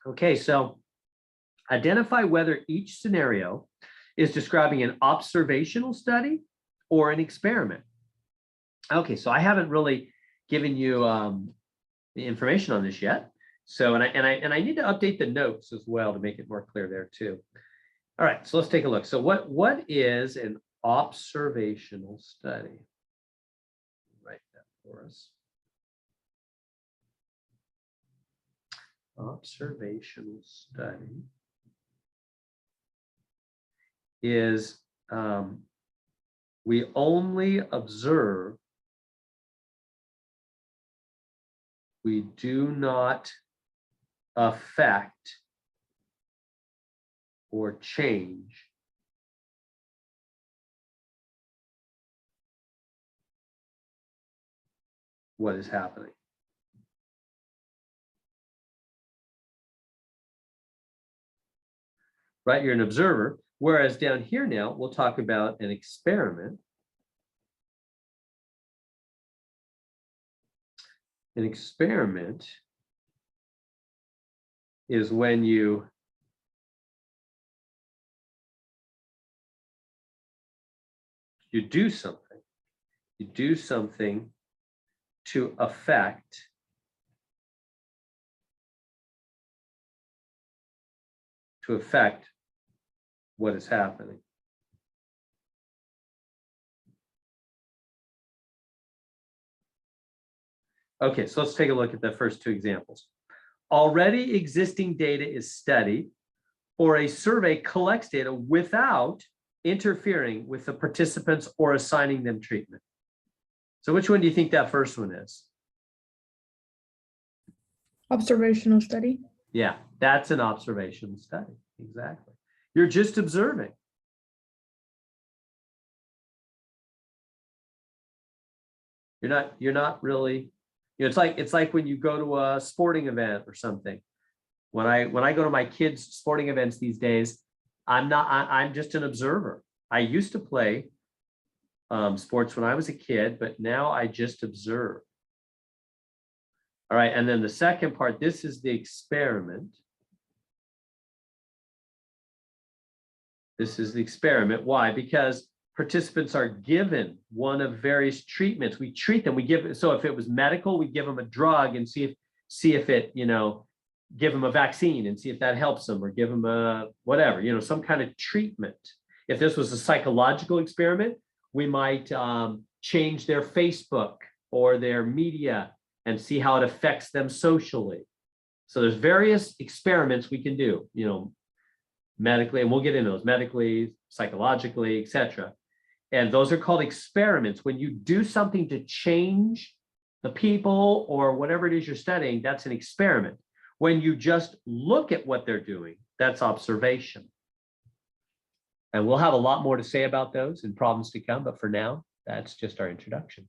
Okay, so identify whether each scenario is describing an observational study or an experiment. Okay, so I haven't really given you the information on this yet. So, and I need to update the notes as well to make it more clear there too. All right, so let's take a look. So what is an observational study? Write that for us. Observational study is we only observe, we do not affect or change what is happening. Right, you're an observer, whereas down here now, we'll talk about an experiment. An experiment is when you do something. You do something to affect what is happening. Okay, so let's take a look at the first two examples. Already existing data is studied, or a survey collects data without interfering with the participants or assigning them treatment. So which one do you think that first one is? Observational study. Yeah, that's an observational study. Exactly. You're just observing. You're not really, you know, it's like when you go to a sporting event or something. When I go to my kids' sporting events these days, I'm just an observer. I used to play sports when I was a kid, but now I just observe. All right, and then the second part, this is the experiment. This is the experiment. Why? Because participants are given one of various treatments. We treat them. We give. So if it was medical, we give them a drug and see if it, you know, give them a vaccine and see if that helps them, or give them a whatever, you know, some kind of treatment. If this was a psychological experiment, we might change their Facebook or their media and see how it affects them socially. So there's various experiments we can do, you know, medically, and we'll get into those, medically, psychologically, etc. And those are called experiments. When you do something to change the people or whatever it is you're studying, that's an experiment. When you just look at what they're doing, that's observation. And we'll have a lot more to say about those in problems to come, but for now, that's just our introduction.